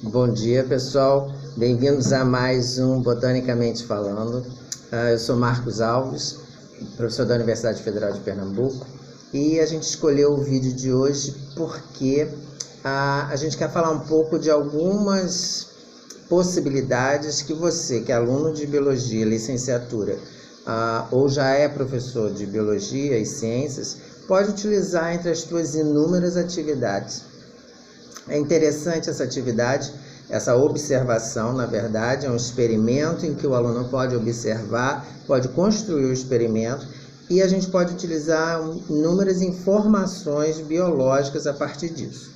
Bom dia, pessoal. Bem-vindos a mais um Botanicamente Falando. Eu sou Marcos Alves, professor da Universidade Federal de Pernambuco, e a gente escolheu o vídeo de hoje porque a gente quer falar um pouco de algumas possibilidades que você, que é aluno de Biologia, licenciatura, ou já é professor de Biologia e Ciências, pode utilizar entre as suas inúmeras atividades. É interessante essa atividade, essa observação, na verdade, é um experimento em que o aluno pode observar, pode construir o experimento e a gente pode utilizar inúmeras informações biológicas a partir disso.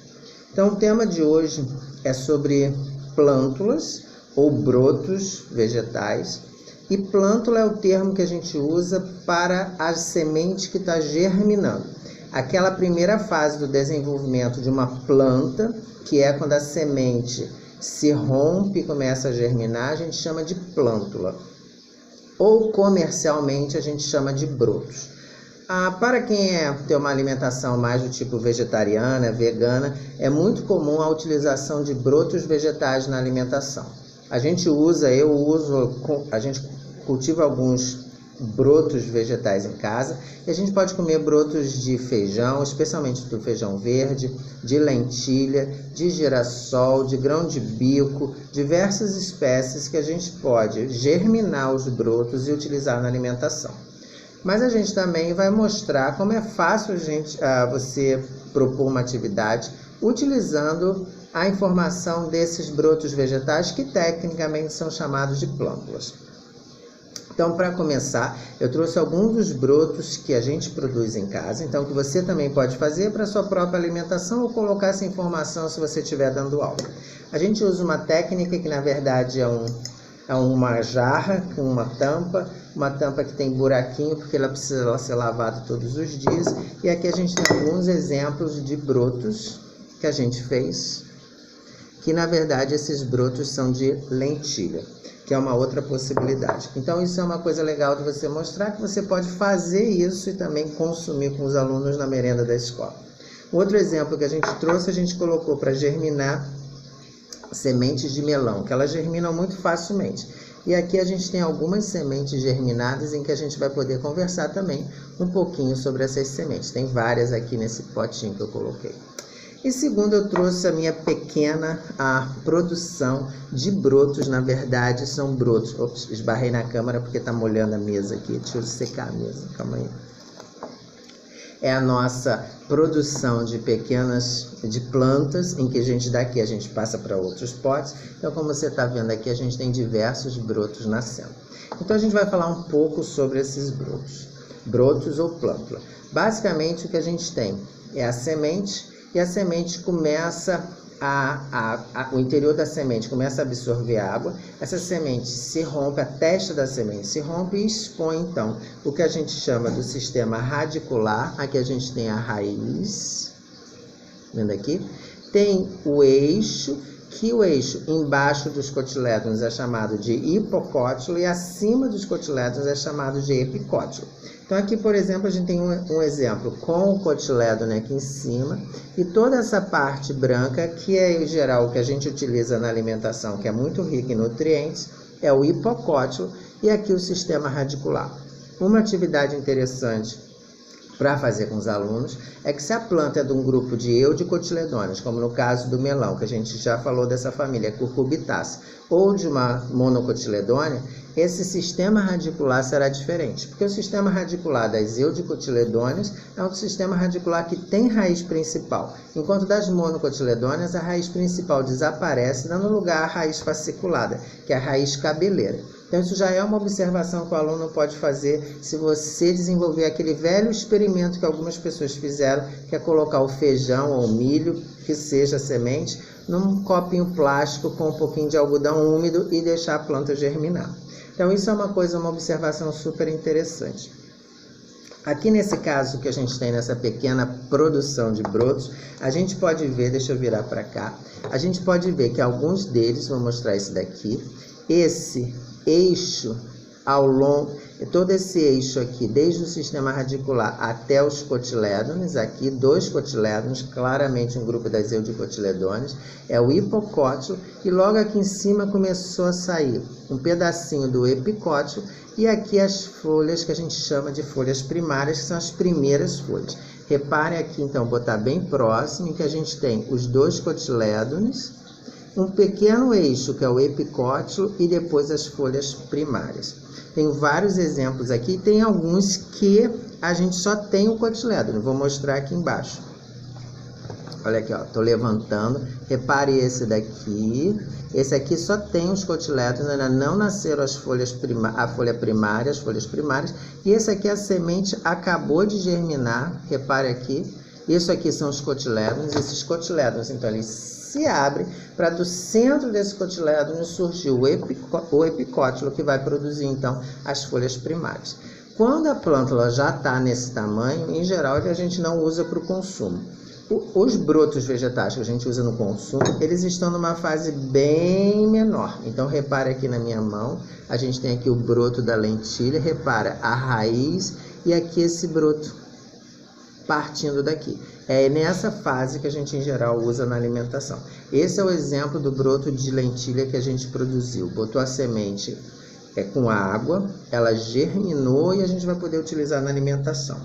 Então, o tema de hoje é sobre plântulas ou brotos vegetais. E plântula é o termo que a gente usa para a semente que está germinando. Aquela primeira fase do desenvolvimento de uma planta, que é quando a semente se rompe e começa a germinar, a gente chama de plântula. Ou comercialmente a gente chama de brotos. Para quem tem uma alimentação mais do tipo vegetariana, vegana, é muito comum a utilização de brotos vegetais na alimentação. A gente cultiva alguns brotos vegetais em casa e a gente pode comer brotos de feijão, especialmente do feijão verde, de lentilha, de girassol, de grão de bico, diversas espécies que a gente pode germinar os brotos e utilizar na alimentação. Mas a gente também vai mostrar como é fácil você propor uma atividade utilizando a informação desses brotos vegetais que tecnicamente são chamados de plântulas. Então, para começar, eu trouxe alguns dos brotos que a gente produz em casa, então que você também pode fazer para a sua própria alimentação ou colocar essa informação se você estiver dando aula. A gente usa uma técnica que, na verdade, é uma jarra com uma tampa que tem buraquinho porque ela precisa ser lavada todos os dias. E aqui a gente tem alguns exemplos de brotos que a gente fez, que, na verdade, esses brotos são de lentilha, que é uma outra possibilidade. Então, isso é uma coisa legal de você mostrar que você pode fazer isso e também consumir com os alunos na merenda da escola. Outro exemplo que a gente trouxe, a gente colocou para germinar sementes de melão, que elas germinam muito facilmente. E aqui a gente tem algumas sementes germinadas em que a gente vai poder conversar também um pouquinho sobre essas sementes. Tem várias aqui nesse potinho que eu coloquei. E segundo, eu trouxe a minha pequena produção de brotos, na verdade são brotos. Ops, esbarrei na câmera porque está molhando a mesa aqui, deixa eu secar a mesa, calma aí. É a nossa produção de plantas, em que daqui a gente passa para outros potes. Então, como você está vendo aqui, a gente tem diversos brotos nascendo. Então, a gente vai falar um pouco sobre esses brotos ou plântula. Basicamente, o que a gente tem é a semente, e a semente começa o interior da semente começa a absorver água, essa semente se rompe, a testa da semente se rompe e expõe, então, o que a gente chama do sistema radicular. Aqui a gente tem a raiz, vendo aqui, tem o eixo, que o eixo embaixo dos cotilédonos é chamado de hipocótilo e acima dos cotilédonos é chamado de epicótilo. Então aqui, por exemplo, a gente tem um exemplo com o cotilédone aqui em cima e toda essa parte branca, que é em geral o que a gente utiliza na alimentação, que é muito rica em nutrientes, é o hipocótilo e aqui o sistema radicular. Uma atividade interessante para fazer com os alunos é que se a planta é de um grupo de eudicotiledôneas, como no caso do melão, que a gente já falou dessa família, Cucurbitácea, ou de uma monocotiledônea, esse sistema radicular será diferente, porque o sistema radicular das eudicotiledôneas é um sistema radicular que tem raiz principal, enquanto das monocotiledôneas a raiz principal desaparece, dando lugar à raiz fasciculada, que é a raiz cabeleira. Então, isso já é uma observação que o aluno pode fazer se você desenvolver aquele velho experimento que algumas pessoas fizeram, que é colocar o feijão ou o milho, que seja semente, num copinho plástico com um pouquinho de algodão úmido e deixar a planta germinar. Então, isso é uma observação super interessante. Aqui nesse caso que a gente tem nessa pequena produção de brotos, a gente pode ver, deixa eu virar para cá, a gente pode ver que alguns deles, vou mostrar esse daqui, esse eixo ao longo, todo esse eixo aqui, desde o sistema radicular até os cotilédones, aqui 2 cotilédones, claramente um grupo das eudicotiledones, é o hipocótilo, e logo aqui em cima começou a sair um pedacinho do epicótilo, e aqui as folhas que a gente chama de folhas primárias, que são as primeiras folhas. Reparem aqui, então, botar bem próximo, que a gente tem os 2 cotilédones, um pequeno eixo, que é o epicótilo, e depois as folhas primárias. Tem vários exemplos aqui, tem alguns que a gente só tem o cotilédone. Vou mostrar aqui embaixo. Olha aqui, ó, tô levantando. Repare esse daqui. Esse aqui só tem os cotilédones, ainda não nasceram as folhas a folha primária, as folhas primárias. E esse aqui, a semente acabou de germinar. Repare aqui. Isso aqui são os cotilédones. Esses cotilédones, então, eles se abre para do centro desse cotilédone surgir o epicótilo, que vai produzir então as folhas primárias. Quando a plântula já está nesse tamanho, em geral a gente não usa para o consumo. Os brotos vegetais que a gente usa no consumo, eles estão numa fase bem menor. Então repare aqui na minha mão, a gente tem aqui o broto da lentilha, repara a raiz e aqui esse broto partindo daqui. É nessa fase que a gente, em geral, usa na alimentação. Esse é o exemplo do broto de lentilha que a gente produziu. Botou a semente com água, ela germinou e a gente vai poder utilizar na alimentação.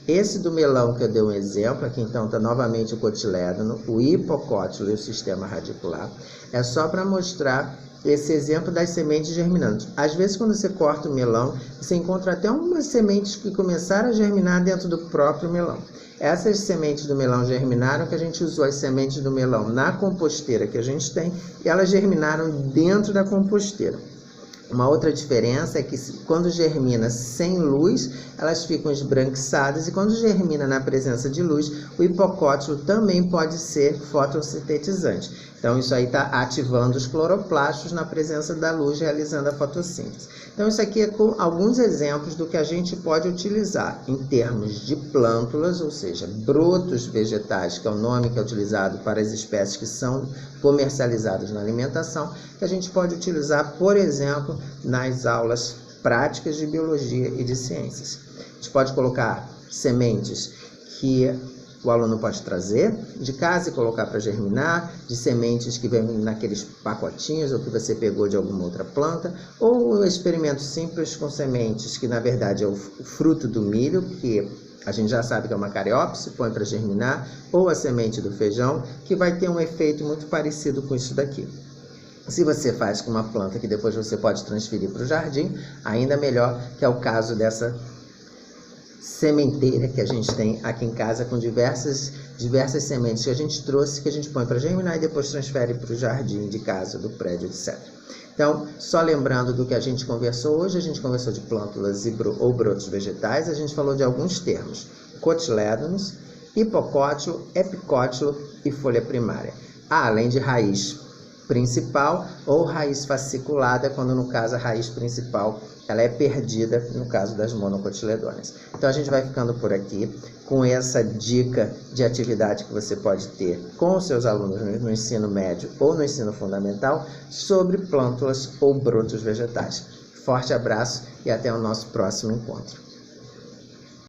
Esse do melão que eu dei um exemplo, aqui então está novamente o cotilédono, o hipocótilo e o sistema radicular. É só para mostrar esse exemplo das sementes germinando. Às vezes, quando você corta o melão, você encontra até umas sementes que começaram a germinar dentro do próprio melão. Essas sementes do melão germinaram, que a gente usou as sementes do melão na composteira que a gente tem, e elas germinaram dentro da composteira. Uma outra diferença é que quando germina sem luz, elas ficam esbranquiçadas, e quando germina na presença de luz, o hipocótilo também pode ser fotossintetizante. Então, isso aí está ativando os cloroplastos na presença da luz, realizando a fotossíntese. Então, isso aqui é com alguns exemplos do que a gente pode utilizar em termos de plântulas, ou seja, brotos vegetais, que é o nome que é utilizado para as espécies que são comercializadas na alimentação, que a gente pode utilizar, por exemplo, nas aulas práticas de biologia e de ciências. A gente pode colocar sementes que o aluno pode trazer de casa e colocar para germinar, de sementes que vêm naqueles pacotinhos ou que você pegou de alguma outra planta, ou um experimento simples com sementes que na verdade é o fruto do milho, que a gente já sabe que é uma cariópse, põe para germinar, ou a semente do feijão, que vai ter um efeito muito parecido com isso daqui. Se você faz com uma planta que depois você pode transferir para o jardim, ainda melhor, que é o caso dessa sementeira que a gente tem aqui em casa, com diversas sementes que a gente trouxe, que a gente põe para germinar e depois transfere para o jardim de casa, do prédio, etc. Então, só lembrando do que a gente conversou hoje, a gente conversou de plântulas ou brotos vegetais, a gente falou de alguns termos: cotilédonos, hipocótilo, epicótilo e folha primária. Além de raiz principal ou raiz fasciculada, quando no caso a raiz principal ela é perdida no caso das monocotiledôneas. Então a gente vai ficando por aqui com essa dica de atividade que você pode ter com os seus alunos no ensino médio ou no ensino fundamental sobre plântulas ou brotos vegetais. Forte abraço e até o nosso próximo encontro.